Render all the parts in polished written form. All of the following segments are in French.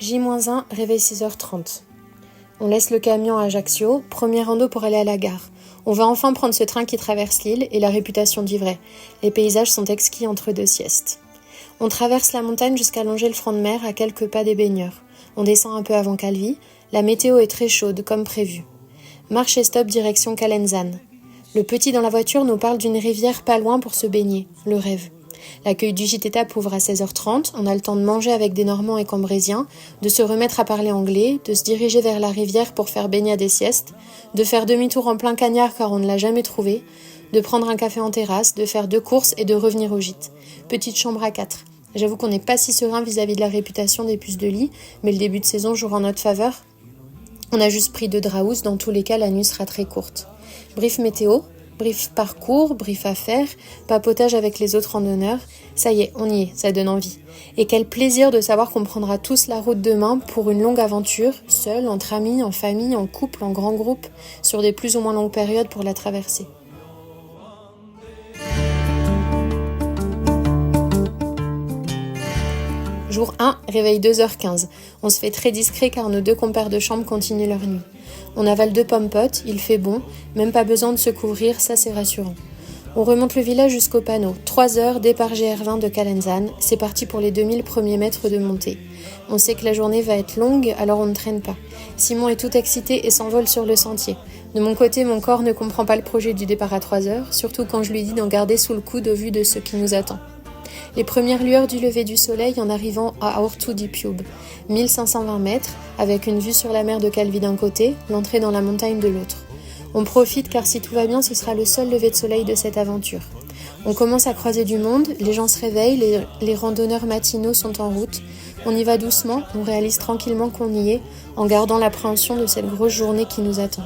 J-1, réveil 6h30. On laisse le camion à Ajaccio, premier rando pour aller à la gare. On va enfin prendre ce train qui traverse l'île et la réputation dit vrai. Les paysages sont exquis entre deux siestes. On traverse la montagne jusqu'à longer le front de mer à quelques pas des baigneurs. On descend un peu avant Calvi. La météo est très chaude, comme prévu. Marche et stop direction Calenzane. Le petit dans la voiture nous parle d'une rivière pas loin pour se baigner. Le rêve. L'accueil du gîte étape ouvre à 16h30, on a le temps de manger avec des Normands et Cambrésiens, de se remettre à parler anglais, de se diriger vers la rivière pour faire baignade et sieste, de faire demi-tour en plein cagnard car on ne l'a jamais trouvé, de prendre un café en terrasse, de faire 2 courses et de revenir au gîte. Petite chambre à 4. J'avoue qu'on n'est pas si serein vis-à-vis de la réputation des puces de lit, mais le début de saison joue en notre faveur. On a juste pris 2 draous, dans tous les cas la nuit sera très courte. Brief météo. Brief parcours, brief à faire, papotage avec les autres randonneurs. Ça y est, on y est, ça donne envie. Et quel plaisir de savoir qu'on prendra tous la route demain pour une longue aventure, seul, entre amis, en famille, en couple, en grand groupe, sur des plus ou moins longues périodes pour la traverser. Jour 1, réveil 2h15. On se fait très discret car nos 2 compères de chambre continuent leur nuit. On avale 2 pommes-potes, il fait bon, même pas besoin de se couvrir, ça c'est rassurant. On remonte le village jusqu'au panneau. 3 heures, départ GR20 de Calenzane, c'est parti pour les 2000 premiers mètres de montée. On sait que la journée va être longue, alors on ne traîne pas. Simon est tout excité et s'envole sur le sentier. De mon côté, mon corps ne comprend pas le projet du départ à 3 heures, surtout quand je lui dis d'en garder sous le coude au vu de ce qui nous attend. Les premières lueurs du lever du soleil en arrivant à Ortu di Piub, 1520 mètres, avec une vue sur la mer de Calvi d'un côté, l'entrée dans la montagne de l'autre. On profite car si tout va bien, ce sera le seul lever de soleil de cette aventure. On commence à croiser du monde, les gens se réveillent, les randonneurs matinaux sont en route. On y va doucement, on réalise tranquillement qu'on y est, en gardant l'appréhension de cette grosse journée qui nous attend.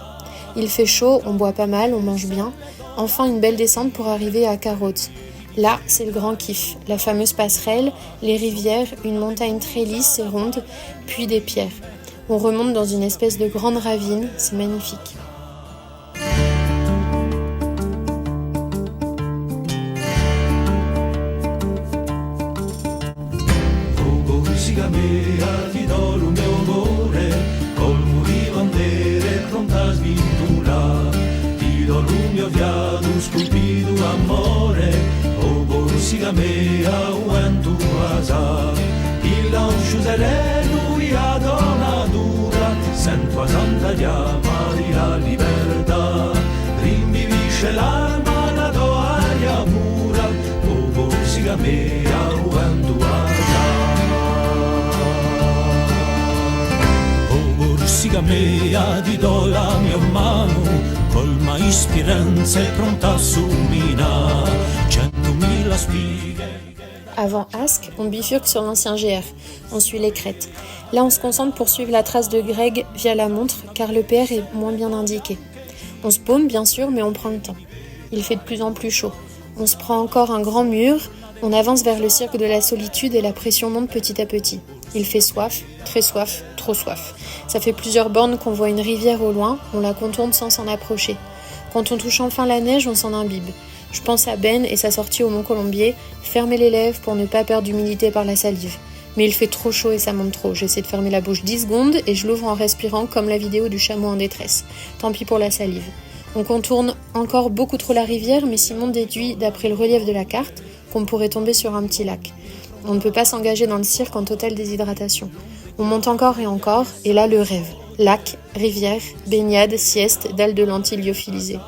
Il fait chaud, on boit pas mal, on mange bien. Enfin une belle descente pour arriver à Carote. Là, c'est le grand kiff, la fameuse passerelle, les rivières, une montagne très lisse et ronde, puis des pierres. On remonte dans une espèce de grande ravine, c'est magnifique. Siga mea uentu asa il lancio sereno e a donna dura sento a santa llama di la libertà rinvivisce l'alma la toaia mura oh siga mea uentu asa oh siga mea ti do la mia mano colma ispiranza e pronta a suminar. Avant Ascq, on bifurque sur l'ancien GR. On suit les crêtes. Là, on se concentre pour suivre la trace de Greg via la montre, car le PR est moins bien indiqué. On se paume, bien sûr, mais on prend le temps. Il fait de plus en plus chaud. On se prend encore un grand mur. On avance vers le cirque de la solitude et la pression monte petit à petit. Il fait soif, très soif, trop soif. Ça fait plusieurs bornes qu'on voit une rivière au loin. On la contourne sans s'en approcher. Quand on touche enfin la neige, on s'en imbibe. Je pense à Ben et sa sortie au Mont Colombier, fermer les lèvres pour ne pas perdre d'humidité par la salive. Mais il fait trop chaud et ça monte trop. J'essaie de fermer la bouche 10 secondes et je l'ouvre en respirant comme la vidéo du chameau en détresse. Tant pis pour la salive. On contourne encore beaucoup trop la rivière, mais Simon déduit, d'après le relief de la carte, qu'on pourrait tomber sur un petit lac. On ne peut pas s'engager dans le cirque en totale déshydratation. On monte encore, et là le rêve. Lac, rivière, baignade, sieste, dalle de lentilles lyophilisées.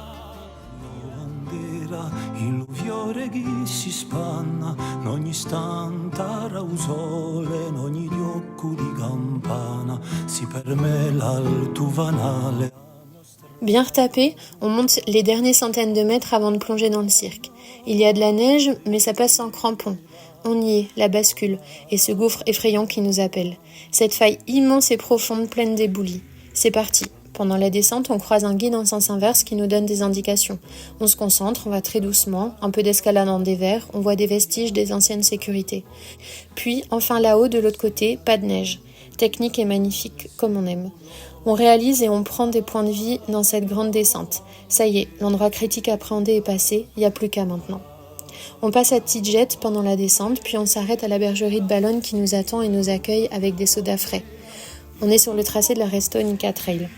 Si spanna, in ogni stantara un sole, in ogni riocco di campana, si per me l'alto vanale. Bien retapé, on monte les dernières centaines de mètres avant de plonger dans le cirque. Il y a de la neige, mais ça passe sans crampons. On y est, la bascule, et ce gouffre effrayant qui nous appelle. Cette faille immense et profonde, pleine d'éboulis. C'est parti. Pendant la descente, on croise un guide en sens inverse qui nous donne des indications. On se concentre, on va très doucement, un peu d'escalade en dévers, on voit des vestiges des anciennes sécurités. Puis, enfin là-haut, de l'autre côté, pas de neige. Technique et magnifique, comme on aime. On réalise et on prend des points de vie dans cette grande descente. Ça y est, l'endroit critique appréhendé est passé, il n'y a plus qu'à maintenant. On passe à Tijet pendant la descente, puis on s'arrête à la bergerie de Ballonne qui nous attend et nous accueille avec des sodas frais. On est sur le tracé de la Restonica Trail.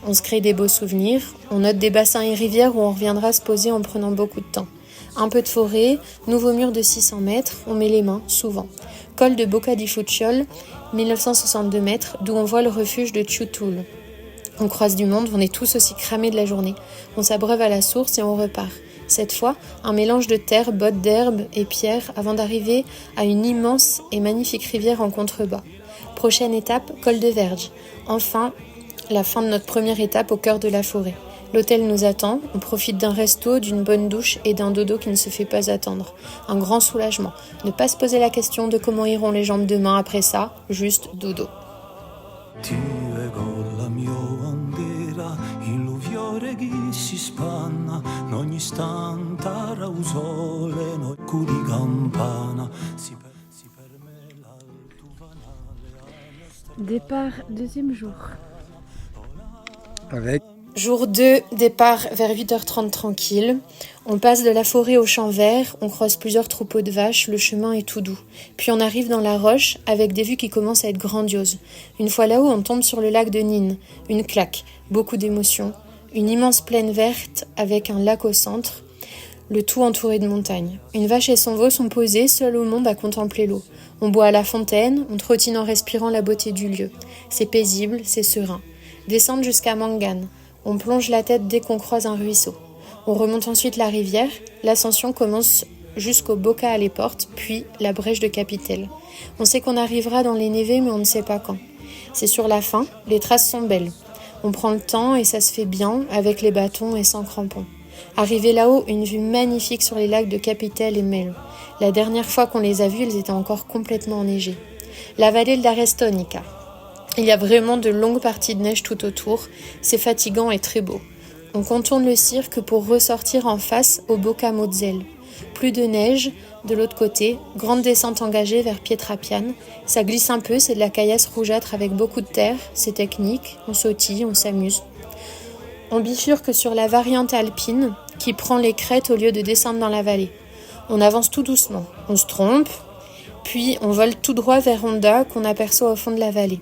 On se crée des beaux souvenirs, on note des bassins et rivières où on reviendra se poser en prenant beaucoup de temps. Un peu de forêt, nouveau mur de 600 mètres, on met les mains, souvent. Col de Bocca di Fucciol, 1962 mètres, d'où on voit le refuge de Ciutul. On croise du monde, on est tous aussi cramés de la journée. On s'abreuve à la source et on repart. Cette fois, un mélange de terre, bottes d'herbe et pierres avant d'arriver à une immense et magnifique rivière en contrebas. Prochaine étape, col de Verge. Enfin, la fin de notre première étape au cœur de la forêt. L'hôtel nous attend, on profite d'un resto, d'une bonne douche et d'un dodo qui ne se fait pas attendre. Un grand soulagement. Ne pas se poser la question de comment iront les jambes demain après ça, juste dodo. Départ deuxième jour. Avec Jour 2, départ vers 8h30 tranquille. On passe de la forêt au champ vert, on croise plusieurs troupeaux de vaches, le chemin est tout doux. Puis on arrive dans la roche avec des vues qui commencent à être grandioses. Une fois là-haut, on tombe sur le lac de Nîmes. Une claque, beaucoup d'émotions. Une immense plaine verte avec un lac au centre, le tout entouré de montagnes. Une vache et son veau sont posés, seuls au monde à contempler l'eau. On boit à la fontaine, on trottine en respirant la beauté du lieu. C'est paisible, c'est serein. Descendre jusqu'à Mangane. On plonge la tête dès qu'on croise un ruisseau. On remonte ensuite la rivière. L'ascension commence jusqu'au Bocca à les portes, puis la brèche de Capitelle. On sait qu'on arrivera dans les névés, mais on ne sait pas quand. C'est sur la fin, les traces sont belles. On prend le temps et ça se fait bien, avec les bâtons et sans crampons. Arrivé là-haut, une vue magnifique sur les lacs de Capitelle et Melo. La dernière fois qu'on les a vus, ils étaient encore complètement enneigés. La vallée de la Restonica. Il y a vraiment de longues parties de neige tout autour, c'est fatigant et très beau. On contourne le cirque pour ressortir en face au Bocca Mozzel. Plus de neige, de l'autre côté, grande descente engagée vers Pietrapiane. Ça glisse un peu, c'est de la caillasse rougeâtre avec beaucoup de terre, c'est technique, on sautille, on s'amuse. On bifurque sur la variante alpine qui prend les crêtes au lieu de descendre dans la vallée. On avance tout doucement, on se trompe, puis on vole tout droit vers Honda qu'on aperçoit au fond de la vallée.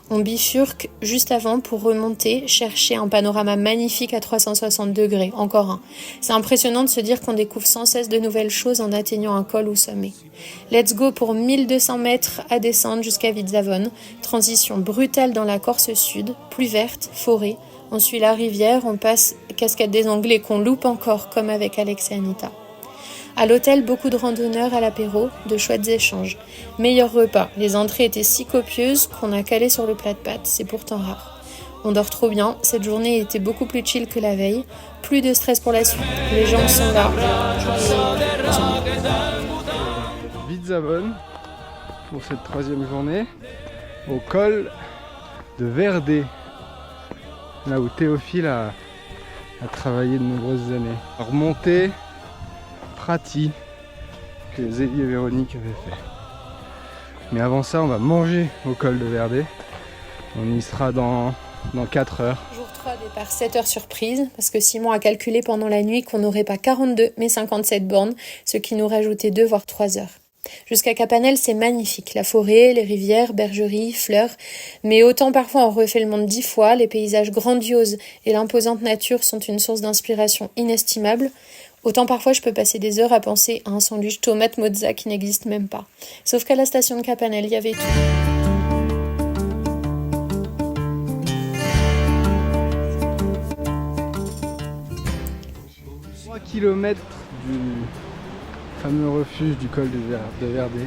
On bifurque juste avant pour remonter, chercher un panorama magnifique à 360 degrés, encore un. C'est impressionnant de se dire qu'on découvre sans cesse de nouvelles choses en atteignant un col ou sommet. Let's go pour 1200 mètres à descendre jusqu'à Vizzavone. Transition brutale dans la Corse sud, plus verte, forêt. On suit la rivière, on passe Cascade des Anglais qu'on loupe encore, comme avec Alex et Anita. À l'hôtel, beaucoup de randonneurs à l'apéro, de chouettes échanges. Meilleur repas, les entrées étaient si copieuses qu'on a calé sur le plat de pâtes, c'est pourtant rare. On dort trop bien, cette journée était beaucoup plus chill que la veille. Plus de stress pour la suite, les gens sont là. Vizzavone pour cette troisième journée au col de Verdé, là où Théophile a travaillé de nombreuses années. Remonter Prati que Zélie et Véronique avaient fait. Mais avant ça, on va manger au col de Verdé. On y sera dans 4 heures. Jour 3, départ 7 heures surprise, parce que Simon a calculé pendant la nuit qu'on n'aurait pas 42 mais 57 bornes, ce qui nous rajoutait 2 voire 3 heures. Jusqu'à Capanel, c'est magnifique, la forêt, les rivières, bergeries, fleurs, mais autant parfois on refait le monde 10 fois, les paysages grandioses et l'imposante nature sont une source d'inspiration inestimable, autant parfois je peux passer des heures à penser à un sandwich tomate mozza qui n'existe même pas. Sauf qu'à la station de Capanel, il y avait tout. 3 km du fameux refuge du col de Verdé.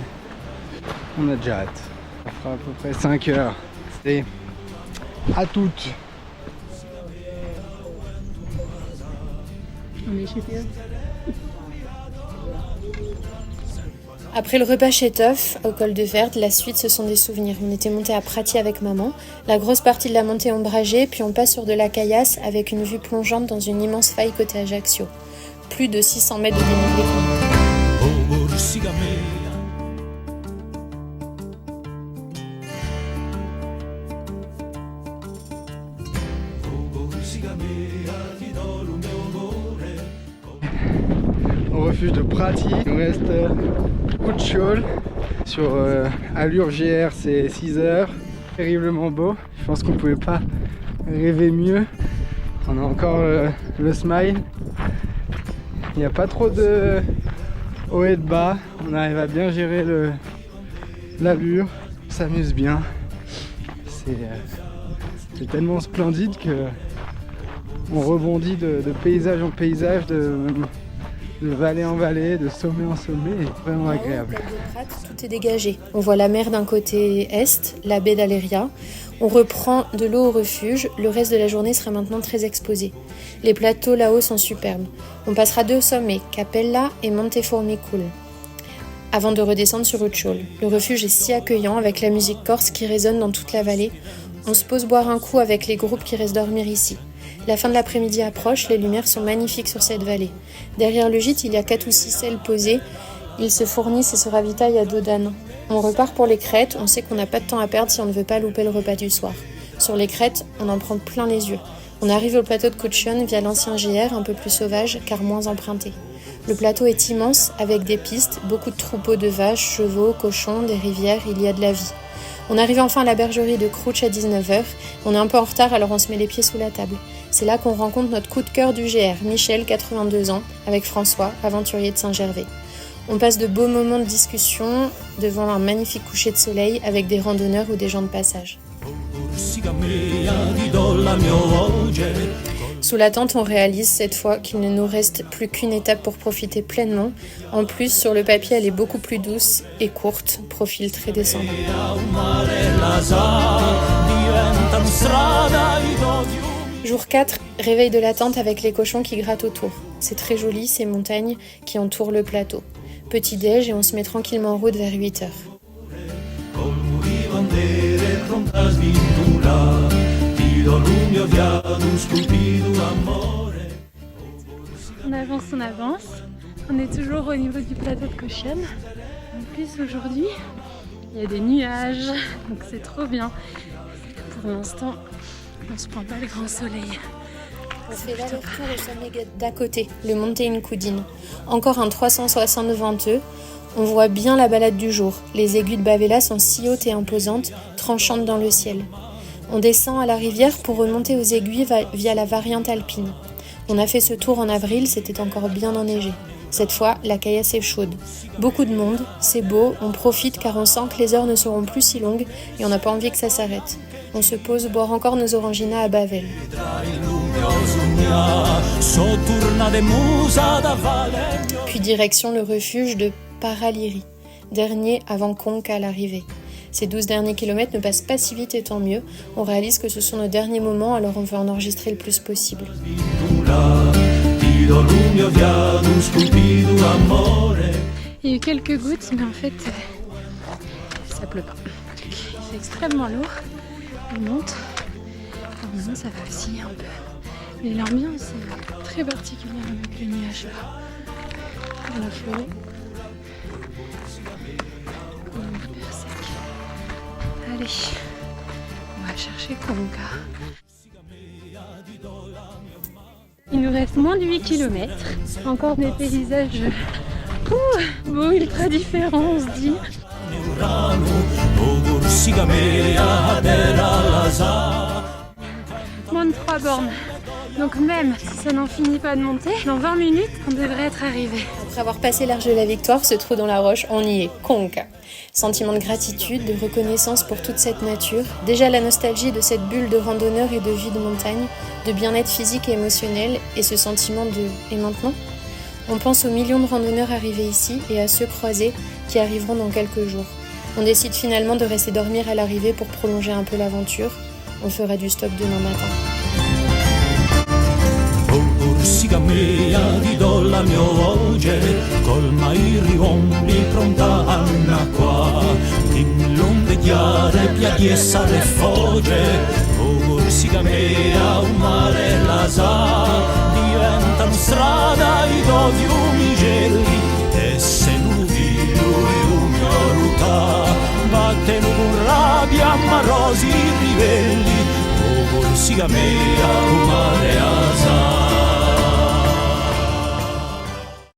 On a déjà hâte. Ça fera à peu près 5 heures. Et à toutes. On est chez Théo. Après le repas chez Teuf, au col de Verde, la suite ce sont des souvenirs. On était monté à Prati avec maman, la grosse partie de la montée ombragée, puis on passe sur de la caillasse avec une vue plongeante dans une immense faille côté Ajaccio. Plus de 600 mètres de dénivelé. Au refuge de Prati, il nous reste Fucciol. Sur allure GR, c'est 6 heures. Terriblement beau, je pense qu'on pouvait pas rêver mieux. On a encore le smile. Il n'y a pas trop de haut et de bas, on arrive à bien gérer l'allure, on s'amuse bien. C'est tellement splendide que on rebondit de paysage en paysage, de vallée en vallée, de sommet en sommet, c'est vraiment agréable. Tout est dégagé. On voit la mer d'un côté est, la baie d'Aléria. On reprend de l'eau au refuge, le reste de la journée sera maintenant très exposé. Les plateaux là-haut sont superbes. On passera 2 sommets, Capella et Monteformicul, avant de redescendre sur Ucciol. Le refuge est si accueillant avec la musique corse qui résonne dans toute la vallée. On se pose boire un coup avec les groupes qui restent dormir ici. La fin de l'après-midi approche, les lumières sont magnifiques sur cette vallée. Derrière le gîte, il y a 4 ou 6 selles posées. Ils se fournissent et se ravitaillent à dos d'âne. On repart pour les crêtes, on sait qu'on n'a pas de temps à perdre si on ne veut pas louper le repas du soir. Sur les crêtes, on en prend plein les yeux. On arrive au plateau de Coccione via l'ancien GR, un peu plus sauvage car moins emprunté. Le plateau est immense avec des pistes, beaucoup de troupeaux de vaches, chevaux, cochons, des rivières, il y a de la vie. On arrive enfin à la bergerie de Crouch à 19h. On est un peu en retard alors on se met les pieds sous la table. C'est là qu'on rencontre notre coup de cœur du GR, Michel, 82 ans, avec François, aventurier de Saint-Gervais. On passe de beaux moments de discussion devant un magnifique coucher de soleil avec des randonneurs ou des gens de passage. Sous la tente, on réalise cette fois qu'il ne nous reste plus qu'une étape pour profiter pleinement. En plus, sur le papier, elle est beaucoup plus douce et courte, profil très descendant. Jour 4, réveil de la tente avec les cochons qui grattent autour. C'est très joli, ces montagnes qui entourent le plateau. Petit déj et on se met tranquillement en route vers 8h. On avance. On est toujours au niveau du plateau de Coccione. En plus aujourd'hui, il y a des nuages, donc c'est trop bien. Pour l'instant, on se prend pas le grand soleil. On fait l'aller-retour au sommet d'à côté, le Monte Incudine. Encore un 360 venteux. On voit bien la balade du jour. Les aiguilles de Bavella sont si hautes et imposantes, tranchantes dans le ciel. On descend à la rivière pour remonter aux aiguilles via la variante alpine. On a fait ce tour en avril, c'était encore bien enneigé. Cette fois, la caillasse est chaude. Beaucoup de monde, c'est beau, on profite car on sent que les heures ne seront plus si longues et on n'a pas envie que ça s'arrête. On se pose boire encore nos oranginas à Bavel. Puis direction le refuge de Paraliri, dernier avant Conca à l'arrivée. Ces 12 derniers kilomètres ne passent pas si vite et tant mieux. On réalise que ce sont nos derniers moments, alors on veut en enregistrer le plus possible. Il y a eu quelques gouttes, mais en fait, ça pleut pas. Il fait extrêmement lourd. On monte. Normalement, ça va aussi un peu. Mais l'ambiance est très particulière avec les nuages là. Dans la forêt. Hyper sec. Allez, on va chercher Conca. Il nous reste moins de 8 km. Encore des paysages beaux, ultra différents, on se dit. Moins de 3 bornes. Donc même si ça n'en finit pas de monter, dans 20 minutes, on devrait être arrivé. Après avoir passé l'Arche de la Victoire, ce trou dans la roche, on y est, Conca. Sentiment de gratitude, de reconnaissance pour toute cette nature. Déjà la nostalgie de cette bulle de randonneur et de vie de montagne, de bien-être physique et émotionnel, et ce sentiment de « et maintenant ?» On pense aux millions de randonneurs arrivés ici et à ceux croisés qui arriveront dans quelques jours. On décide finalement de rester dormir à l'arrivée pour prolonger un peu l'aventure. On fera du stop demain matin. Corsica mia, ti do la mia voce, col mai rivombli pronta qua, in l'onde chiare piaghi e sale fogge, o Corsica mia, un mare la sa, diventano strada i do fiumi gelli, e se nubi lui un mio ruta, batteno con rabbia ma rosi rivelli, o Corsica mia, un mare